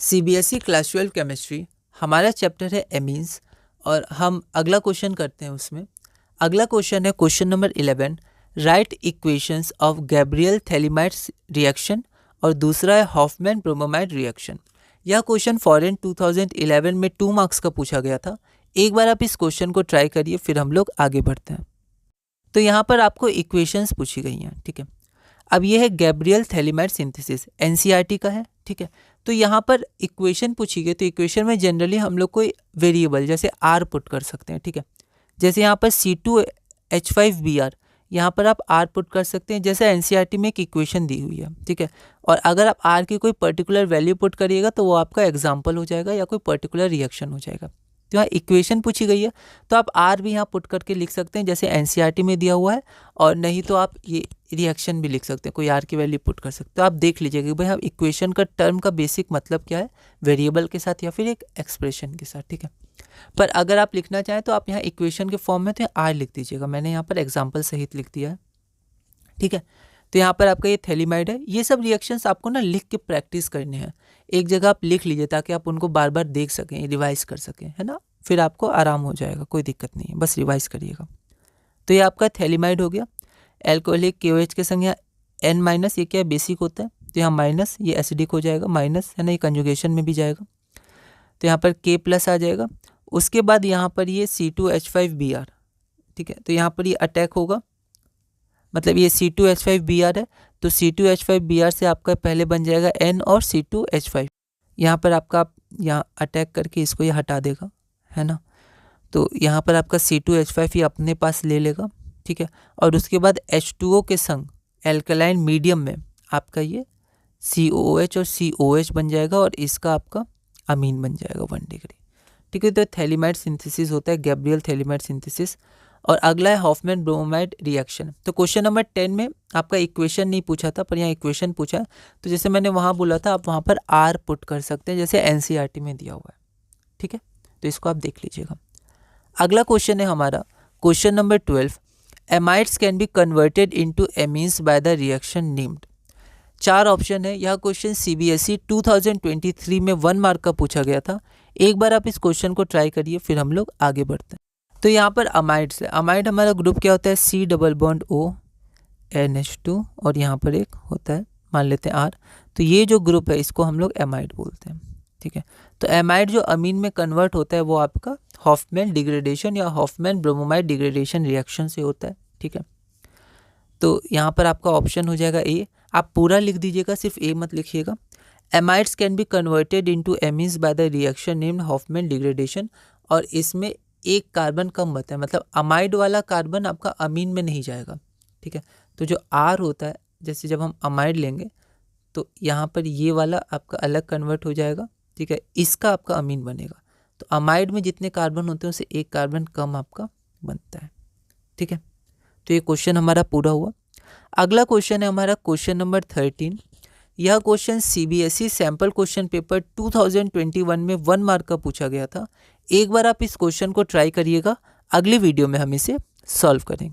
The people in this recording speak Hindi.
सीबीएसई क्लास 12 केमिस्ट्री हमारा चैप्टर है एमीन्स और हम अगला क्वेश्चन करते हैं। उसमें अगला क्वेश्चन है question number 11, write equations of Gabriel phthalimides reaction और दूसरा है हॉफमैन ब्रोमोमाइड रिएक्शन। यह क्वेश्चन फॉरेन 2011 में 2 मार्क्स का पूछा गया था। एक बार आप इस क्वेश्चन को ट्राई करिए, फिर हम लोग आगे बढ़ते हैं। तो यहाँ पर आपको इक्वेशंस पूछी गई हैं, ठीक है। अब ये है गैब्रियल थैलीमाइड सिंथेसिस, एनसीईआरटी का है, ठीक है। तो यहाँ पर इक्वेशन पूछी गई, तो इक्वेशन में जनरली हम लोग कोई वेरिएबल जैसे आर पुट कर सकते हैं, ठीक है। जैसे यहाँ पर C2H5Br, यहाँ पर आप आर पुट कर सकते हैं, जैसे एनसीईआरटी में एक इक्वेशन दी हुई है, ठीक है। और अगर आप आर की कोई पर्टिकुलर वैल्यू पुट करिएगा तो वो आपका एग्जाम्पल हो जाएगा या कोई पर्टिकुलर रिएक्शन हो जाएगा। तो यहाँ इक्वेशन पूछी गई है तो आप आर भी यहाँ पुट करके लिख सकते हैं जैसे एनसीईआरटी में दिया हुआ है, और नहीं तो आप ये रिएक्शन भी लिख सकते हैं, कोई आर की वैल्यू पुट कर सकते हैं। तो आप देख लीजिएगा कि भाई हम इक्वेशन का टर्म का बेसिक मतलब क्या है, वेरिएबल के साथ या फिर एक एक्सप्रेशन के साथ, ठीक है। पर अगर आप लिखना चाहें तो आप यहाँ इक्वेशन के फॉर्म में तो आर लिख दीजिएगा, मैंने यहाँ पर एग्जाम्पल सहित लिख दिया है, ठीक है। तो यहाँ पर आपका ये थैलीमाइड है। ये सब रिएक्शंस आपको ना लिख के प्रैक्टिस करने हैं, एक जगह आप लिख लीजिए ताकि आप उनको बार बार देख सकें, रिवाइज कर सकें, है ना। फिर आपको आराम हो जाएगा, कोई दिक्कत नहीं है, बस रिवाइज करिएगा। तो ये आपका थैलीमाइड हो गया। एल्कोहलिक KOH के संग यहाँ N-, ये क्या है, बेसिक होता है, तो यहाँ माइनस, ये एसिडिक हो जाएगा, माइनस है ना, ये कंजुगेशन में भी जाएगा, तो यहाँ पर K+ आ जाएगा। उसके बाद यहाँ पर ये C2H5Br, ठीक है। तो यहाँ पर ये अटैक होगा, मतलब ये C2H5Br है, तो C2H5Br से आपका पहले बन जाएगा N और C2H5, यहाँ पर आपका यहाँ अटैक करके इसको ये हटा देगा, है ना। तो यहाँ पर आपका C2H5 ये अपने पास ले लेगा, ठीक है। और उसके बाद H2O के संग एल्कलाइन मीडियम में आपका ये COOH और COH बन जाएगा और इसका आपका अमीन बन जाएगा 1 डिग्री, ठीक है। तो थैलीमाइड सिंथेसिस होता है, गैब्रियल थैलीमाइड सिंथेसिस। और अगला है हॉफमैन ब्रोमोमाइड रिएक्शन। तो क्वेश्चन नंबर 10 में आपका इक्वेशन नहीं पूछा था, पर यहाँ इक्वेशन पूछा है, तो जैसे मैंने वहाँ बोला था आप वहाँ पर आर पुट कर सकते हैं जैसे एनसीईआरटी में दिया हुआ है, ठीक है। तो इसको आप देख लीजिएगा। अगला क्वेश्चन है हमारा question number 12, amides can be converted into amines by the reaction named. 4 option है। यह क्वेश्चन CBSE 2023 में 1 मार्क का पूछा गया था। एक बार आप इस क्वेश्चन को ट्राई करिए, फिर हम लोग आगे बढ़ते हैं। तो यहाँ पर अमाइड्स है। अमाइड हमारा ग्रुप क्या होता है, C+O NH2 और यहाँ पर एक होता है, मान लेते हैं R। तो ये जो ग्रुप है इसको हम लोग एमाइड बोलते हैं, ठीक है। तो एमाइड जो अमीन में कन्वर्ट होता है वो आपका हॉफमैन डिग्रेडेशन या हॉफमैन ब्रोमोमाइड डिग्रेडेशन रिएक्शन से होता है, ठीक है। तो यहाँ पर आपका ऑप्शन हो जाएगा ए। आप पूरा लिख दीजिएगा, सिर्फ ए मत लिखिएगा। Amides can be converted into amines by the reaction named Hofmann degradation, और इसमें एक कार्बन कम बचा है, मतलब अमाइड वाला कार्बन आपका अमीन में नहीं जाएगा, ठीक है। तो जो आर होता है, जैसे जब हम अमाइड लेंगे तो यहाँ पर ये वाला आपका अलग कन्वर्ट हो जाएगा, ठीक है, इसका आपका अमीन बनेगा। तो अमाइड में जितने कार्बन होते हैं उससे एक कार्बन कम आपका बनता है, ठीक है। तो ये क्वेश्चन हमारा पूरा हुआ। अगला क्वेश्चन है हमारा क्वेश्चन नंबर 13। यह question CBSE sample question paper 2021 में 1 मार्क का पूछा गया था। एक बार आप इस क्वेश्चन को ट्राई करिएगा, अगली वीडियो में हम इसे सॉल्व करेंगे।